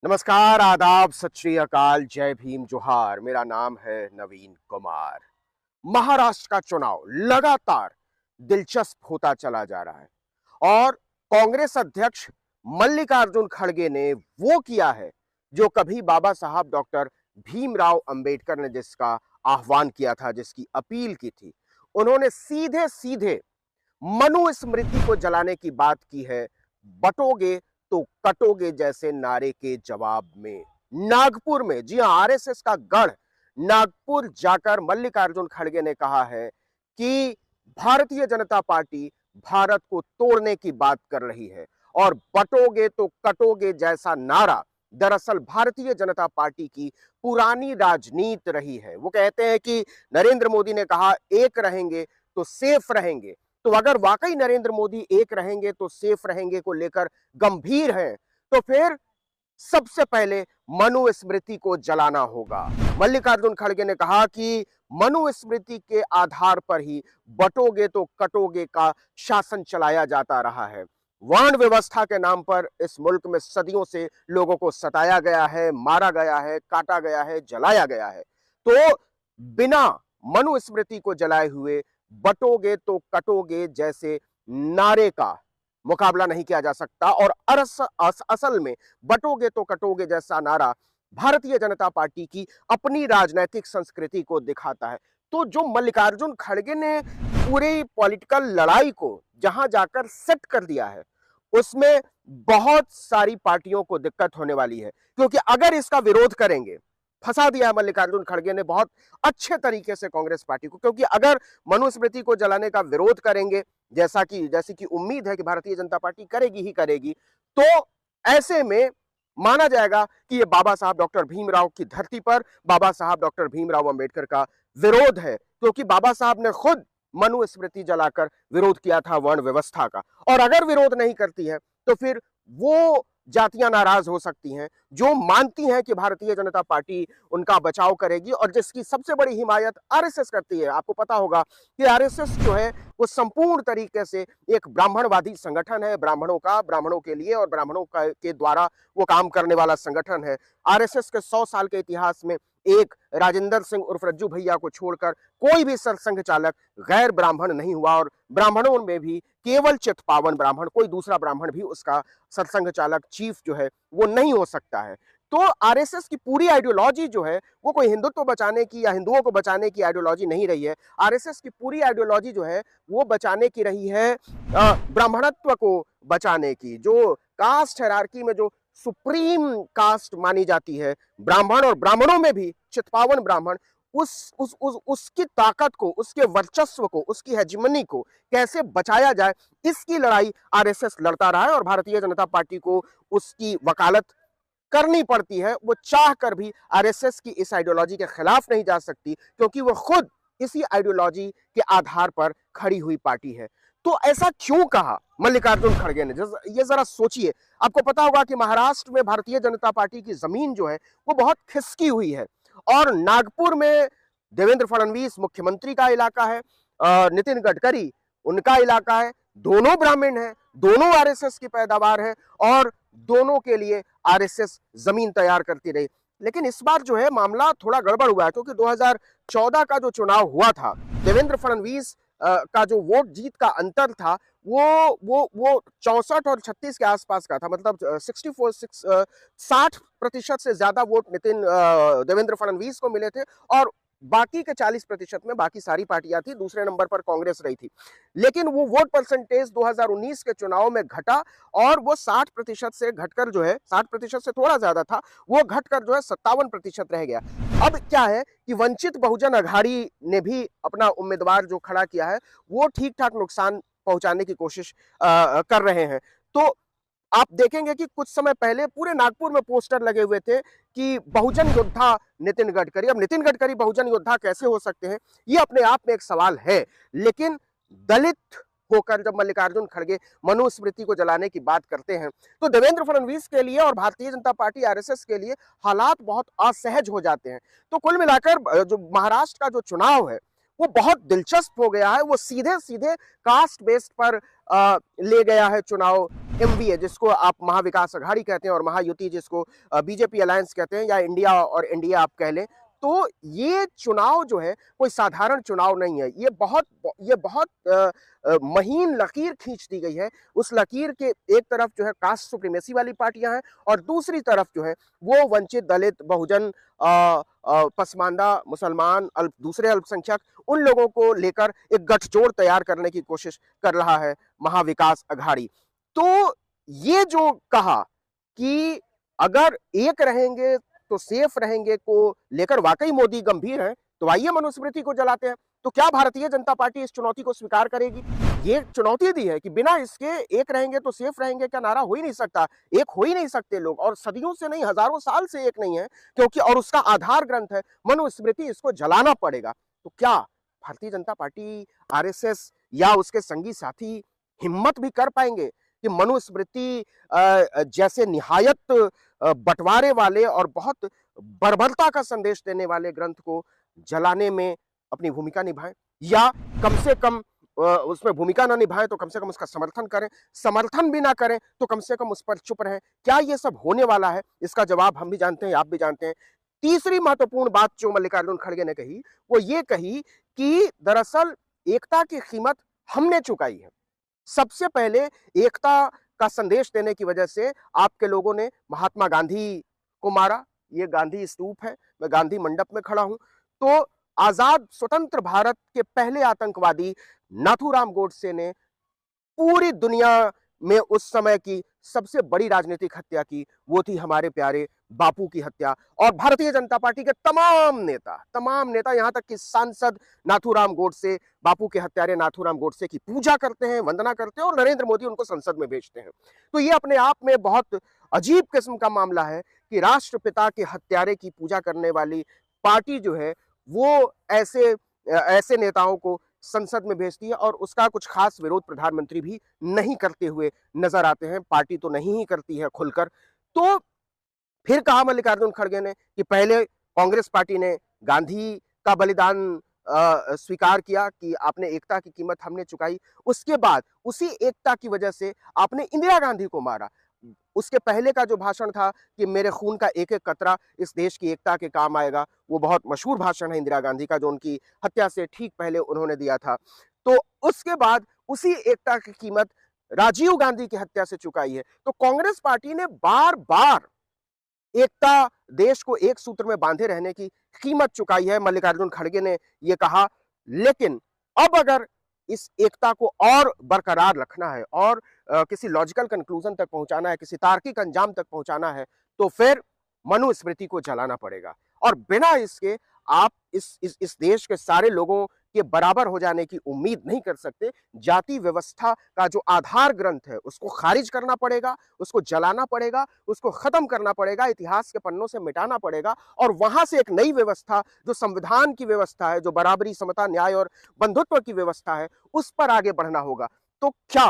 नमस्कार, आदाब, सत श्री अकाल, जय भीम, जोहार। मेरा नाम है नवीन कुमार। महाराष्ट्र का चुनाव लगातार दिलचस्प होता चला जा रहा है और कांग्रेस अध्यक्ष मल्लिकार्जुन खड़गे ने वो किया है जो कभी बाबा साहब डॉक्टर भीमराव अंबेडकर ने जिसका आह्वान किया था, जिसकी अपील की थी। उन्होंने सीधे सीधे मनुस्मृति को जलाने की बात की है। बटोगे तो कटोगे जैसे नारे के जवाब में नागपुर में, जी हां, आरएसएस का गढ़ नागपुर जाकर मल्लिकार्जुन खड़गे ने कहा है कि भारतीय जनता पार्टी भारत को तोड़ने की बात कर रही है और बटोगे तो कटोगे जैसा नारा दरअसल भारतीय जनता पार्टी की पुरानी राजनीति रही है। वो कहते हैं कि नरेंद्र मोदी ने कहा एक रहेंगे तो सेफ रहेंगे। तो अगर वाकई नरेंद्र मोदी एक रहेंगे तो सेफ रहेंगे को लेकर गंभीर हैं, तो फिर सबसे पहले मनुस्मृति को जलाना होगा। मल्लिकार्जुन खड़गे ने कहा कि मनुस्मृति के आधार पर ही बटोगे तो कटोगे का शासन चलाया जाता रहा है। वर्ण व्यवस्था के नाम पर इस मुल्क में सदियों से लोगों को सताया गया है, मारा गया है, काटा गया है, जलाया गया है। तो बिना मनुस्मृति को जलाए हुए बटोगे तो कटोगे जैसे नारे का मुकाबला नहीं किया जा सकता। और असल में बटोगे तो कटोगे जैसा नारा भारतीय जनता पार्टी की अपनी राजनीतिक संस्कृति को दिखाता है। तो जो मल्लिकार्जुन खड़गे ने पूरी पॉलिटिकल लड़ाई को जहां जाकर सेट कर दिया है, उसमें बहुत सारी पार्टियों को दिक्कत होने वाली है, क्योंकि अगर इसका विरोध करेंगे, फंसा दिया है मल्लिकार्जुन खड़गे ने बहुत अच्छे तरीके से कांग्रेस पार्टी को, क्योंकि अगर मनुस्मृति को जलाने का विरोध करेंगे, जैसी की उम्मीद है कि भारतीय जनता पार्टी करेगी ही करेगी, तो ऐसे में माना जाएगा कि ये बाबा साहब डॉक्टर भीमराव की धरती पर बाबा साहब डॉक्टर भीमराव अंबेडकर का विरोध है, क्योंकि बाबा साहब ने खुद मनुस्मृति जलाकर विरोध किया था वर्ण व्यवस्था का। और अगर विरोध नहीं करती है तो फिर वो जातियां नाराज हो सकती हैं जो मानती हैं कि भारतीय जनता पार्टी उनका बचाव करेगी और जिसकी सबसे बड़ी हिमायत आरएसएस करती है। आपको पता होगा कि आरएसएस जो है वो संपूर्ण तरीके से एक ब्राह्मणवादी संगठन है, ब्राह्मणों के लिए और के द्वारा वो काम करने वाला संगठन है। आरएसएस के 100 साल के इतिहास में एक राजेंद्र सिंह उर्फ रज्जू भैया को छोड़कर कोई भी सरसंघ चालक गैर ब्राह्मण नहीं हुआ और ब्राह्मणों में भी केवल चित्पावन ब्राह्मण, कोई दूसरा ब्राह्मण भी उसका सरसंघ चालक चीफ जो है वो नहीं हो सकता है। तो आरएसएस की पूरी आइडियोलॉजी जो है वो कोई हिंदुत्व बचाने की या हिंदुओं को बचाने की आइडियोलॉजी नहीं रही है। आरएसएस की पूरी आइडियोलॉजी जो है वो बचाने की रही है ब्राह्मणत्व को बचाने की। जो कास्ट हायरार्की में जो सुप्रीम कास्ट मानी जाती है ब्राह्मण, और ब्राह्मणों में भी चित्पावन ब्राह्मण, उसकी ताकत को, उसके वर्चस्व को, उसकी हेजिमनी को कैसे बचाया जाए, इसकी लड़ाई आरएसएस लड़ता रहा है और भारतीय जनता पार्टी को उसकी वकालत करनी पड़ती है। वो चाह कर भी आरएसएस की इस आइडियोलॉजी के खिलाफ नहीं जा सकती, क्योंकि वो खुद इसी आइडियोलॉजी के आधार पर खड़ी हुई पार्टी है। तो ऐसा क्यों कहा मल्लिकार्जुन खड़गे ने, ये जरा सोचिए। आपको पता होगा कि महाराष्ट्र में भारतीय जनता पार्टी की जमीन जो है वो बहुत खिसकी हुई है और नागपुर में देवेंद्र फडणवीस मुख्यमंत्री का इलाका है, नितिन गडकरी उनका इलाका है, दोनों ब्राह्मण हैं, दोनों आरएसएस की पैदावार है और दोनों के लिए आरएसएस जमीन तैयार करती रही। लेकिन इस बार जो है मामला थोड़ा गड़बड़ हुआ है, क्योंकि 2014 का जो चुनाव हुआ था, देवेंद्र फडणवीस का जो वोट जीत का अंतर था वो 64 और 36 के आसपास का था। मतलब 60% से ज्यादा वोट देवेंद्र फडणवीस को मिले थे और बाकी के 40% में बाकी सारी पार्टियां थी, दूसरे नंबर पर कांग्रेस रही थी। लेकिन वो वोट परसेंटेज 2019 के चुनाव में घटा और वो 60% से घटकर जो है, 60% से थोड़ा ज्यादा था, वो घटकर जो है 57% रह गया। अब क्या है कि वंचित बहुजन अघाड़ी ने भी अपना उम्मीदवार जो खड़ा किया है वो ठीक ठाक नुकसान पहुंचाने की कोशिश कर रहे हैं। तो आप देखेंगे कि कुछ समय पहले पूरे नागपुर में पोस्टर लगे हुए थे कि बहुजन योद्धा नितिन गडकरी। अब नितिन गडकरी बहुजन योद्धा कैसे हो सकते हैं, ये अपने आप में एक सवाल है। लेकिन दलित होकर जब मल्लिकार्जुन खड़गे मनुस्मृति को जलाने की बात करते हैं तो देवेंद्र फडणवीस के लिए और भारतीय जनता पार्टी आरएसएस के लिए हालात बहुत असहज हो जाते हैं। तो कुल मिलाकर जो महाराष्ट्र का जो चुनाव है वो बहुत दिलचस्प हो गया है। वो सीधे सीधे कास्ट बेस्ड पर ले गया है चुनाव एमवीए, जिसको आप महाविकास अघाड़ी कहते हैं, और महायुति जिसको बीजेपी अलायंस कहते हैं, या इंडिया और एनडीए आप कह लें। तो ये चुनाव जो है कोई साधारण चुनाव नहीं है। ये बहुत महीन लकीर खींच दी गई है। उस लकीर के एक तरफ जो है कास्ट सुप्रीमेसी वाली पार्टियां हैं, और दूसरी तरफ जो है वो वंचित, दलित, बहुजन, पसमांदा, मुसलमान, दूसरे अल्पसंख्यक, उन लोगों को लेकर एक गठजोड़ तैयार करने की कोशिश कर रहा है महाविकास अघाड़ी। तो ये जो कहा कि अगर एक रहेंगे तो सेफ रहेंगे को लेकर वाकई मोदी गंभीर है, तो आइए मनुस्मृति को जलाते हैं। तो क्या भारतीय जनता पार्टी इस चुनौती को स्वीकार करेगी? ये चुनौती दी है कि बिना इसके एक रहेंगे तो सेफ रहेंगे का नारा हो ही नहीं सकता। एक हो ही नहीं सकते लोग, और सदियों से नहीं, हजारों साल से एक नहीं है, क्योंकि और उसका आधार ग्रंथ है मनुस्मृति, इसको जलाना पड़ेगा। तो क्या भारतीय जनता पार्टी, आरएसएस या उसके संगी साथी हिम्मत भी कर पाएंगे कि मनुस्मृति जैसे निहायत बंटवारे वाले और बहुत बर्बरता का संदेश देने वाले ग्रंथ को जलाने में अपनी भूमिका निभाएं, या कम से कम उसमें भूमिका ना निभाएं तो कम से कम उसका समर्थन करें, समर्थन भी ना करें तो कम से कम उस पर चुप रहें? क्या ये सब होने वाला है? इसका जवाब हम भी जानते हैं, आप भी जानते हैं। तीसरी महत्वपूर्ण बात जो मल्लिकार्जुन खड़गे ने कही, वो ये कही कि दरअसल एकता की कीमत हमने चुकाई है। सबसे पहले एकता का संदेश देने की वजह से आपके लोगों ने महात्मा गांधी को मारा। ये गांधी स्तूप है, मैं गांधी मंडप में खड़ा हूं। तो आजाद स्वतंत्र भारत के पहले आतंकवादी नाथूराम गोडसे ने पूरी दुनिया में उस समय की सबसे बड़ी राजनीतिक हत्या की, वो थी हमारे प्यारे बापू की हत्या। और भारतीय जनता पार्टी के तमाम नेता, यहां तक कि सांसद नाथूराम गोडसे, बापू के हत्यारे नाथूराम गोडसे की पूजा करते हैं, वंदना करते हैं, और नरेंद्र मोदी उनको संसद में भेजते हैं। तो ये अपने आप में बहुत अजीब किस्म का मामला है कि राष्ट्रपिता के हत्यारे की पूजा करने वाली पार्टी जो है वो ऐसे नेताओं को संसद में भेजती है, और उसका कुछ खास विरोध प्रधानमंत्री भी नहीं करते हुए नजर आते हैं। पार्टी तो नहीं ही करती है खुलकर। तो फिर कहा मल्लिकार्जुन खड़गे ने कि पहले कांग्रेस पार्टी ने गांधी का बलिदान स्वीकार किया कि आपने एकता की कीमत हमने चुकाई, उसके बाद उसी एकता की वजह से आपने इंदिरा गांधी को मारा। उसके पहले का जो भाषण था कि मेरे खून का एक एक कतरा इस देश की एकता के काम आएगा, वो बहुत मशहूर भाषण है इंदिरा गांधी का, जो उनकी हत्या से ठीक पहले उन्होंने दिया था। तो उसके बाद उसी एकता की कीमत राजीव गांधी की हत्या से चुकाई है। तो कांग्रेस पार्टी ने बार बार एकता, देश को एक सूत्र में बांधे रहने की कीमत चुकाई है, मल्लिकार्जुन खड़गे ने यह कहा। लेकिन अब अगर इस एकता को और बरकरार रखना है और किसी लॉजिकल कंक्लूजन तक पहुंचाना है, किसी तार्किक अंजाम तक पहुंचाना है, तो फिर मनुस्मृति को जलाना पड़ेगा। और बिना इसके आप इस देश के सारे लोगों के बराबर हो जाने की उम्मीद नहीं कर सकते। जाति व्यवस्था का जो आधार ग्रंथ है उसको खारिज करना पड़ेगा, उसको जलाना पड़ेगा, उसको खत्म करना पड़ेगा, इतिहास के पन्नों से मिटाना पड़ेगा, और वहां से एक नई व्यवस्था जो संविधान की व्यवस्था है, जो बराबरी, समता, न्याय और बंधुत्व की व्यवस्था है, उस पर आगे बढ़ना होगा। तो क्या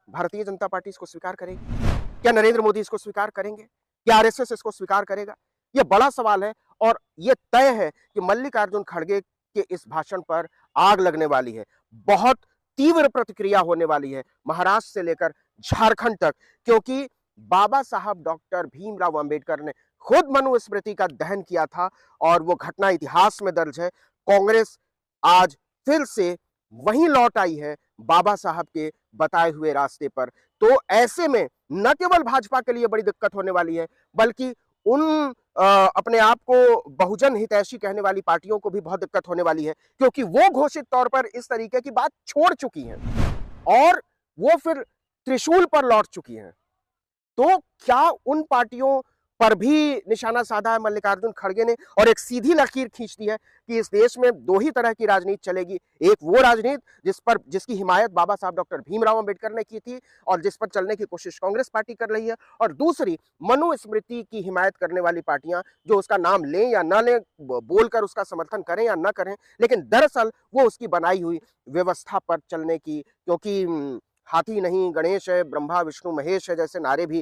भारतीय जनता पार्टी इसको स्वीकार करेगी? क्या नरेंद्र मोदी इसको स्वीकार करेंगे? क्या आरएसएस इसको स्वीकार करेगा? यह बड़ा सवाल है, और यह तय है कि मल्लिकार्जुन खड़गे के इस भाषण पर आग लगने वाली है। बहुत तीव्र प्रतिक्रिया होने वाली है, महाराष्ट्र से लेकर झारखंड तक, क्योंकि बाबा साहब डॉक्टर भीमराव अंबेडकर ने खुद मनुस्मृति का दहन किया था, और वो घटना इतिहास में दर्ज है। कांग्रेस आज फिर से वहीं लौट आई है, बाबा साहब के बताए हुए रास्ते पर। तो ऐसे में न केवल भाजपा के लिए बड़ी दिक्कत होने वाली है, बल्कि उन अपने आप को बहुजन हितैषी कहने वाली पार्टियों को भी बहुत दिक्कत होने वाली है, क्योंकि वो घोषित तौर पर इस तरीके की बात छोड़ चुकी हैं, और वो फिर त्रिशूल पर लौट चुकी हैं। तो क्या उन पार्टियों पर भी निशाना साधा है मल्लिकार्जुन खड़गे ने, और एक सीधी लकीर खींच दी है कि इस देश में दो ही तरह की राजनीति चलेगी। एक वो राजनीति जिसकी हिमायत बाबा साहब डॉक्टर भीमराव अंबेडकर ने की थी और जिस पर चलने की कोशिश कांग्रेस पार्टी कर रही है, और दूसरी मनुस्मृति की हिमायत करने वाली पार्टियां जो उसका नाम लें या ना लें, बोलकर उसका समर्थन करें या ना करें, लेकिन दरअसल वो उसकी बनाई हुई व्यवस्था पर चलने की, क्योंकि हाथी नहीं गणेश है, ब्रह्मा विष्णु महेश है जैसे नारे भी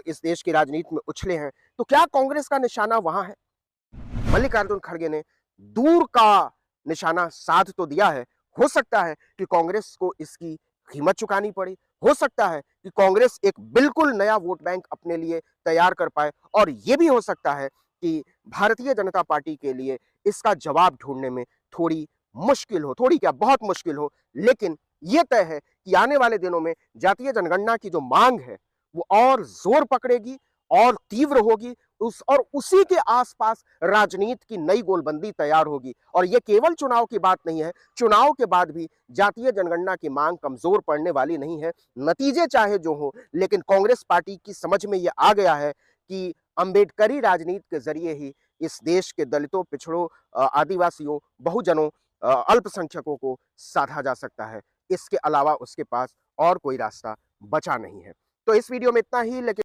इस देश की राजनीति में उछले हैं। तो क्या कांग्रेस का निशाना वहां है? मल्लिकार्जुन खड़गे ने दूर का निशाना साध तो दिया है। हो सकता है कि कांग्रेस को इसकी कीमत चुकानी पड़े, हो सकता है कि कांग्रेस एक बिल्कुल नया वोट बैंक अपने लिए तैयार कर पाए, और यह भी हो सकता है कि भारतीय जनता पार्टी के लिए इसका जवाब ढूंढने में थोड़ी मुश्किल हो, थोड़ी क्या बहुत मुश्किल हो। लेकिन यह तय है कि आने वाले दिनों में जातीय जनगणना की जो मांग है वो और जोर पकड़ेगी और तीव्र होगी, उसी के आसपास राजनीति की नई गोलबंदी तैयार होगी। और यह केवल चुनाव की बात नहीं है, चुनाव के बाद भी जातीय जनगणना की मांग कमजोर पड़ने वाली नहीं है। नतीजे चाहे जो हो, लेकिन कांग्रेस पार्टी की समझ में यह आ गया है कि अंबेडकरी राजनीति के जरिए ही इस देश के दलितों, पिछड़ों, आदिवासियों, बहुजनों, अल्पसंख्यकों को साधा जा सकता है। इसके अलावा उसके पास और कोई रास्ता बचा नहीं है। तो इस वीडियो में इतना ही, लेकिन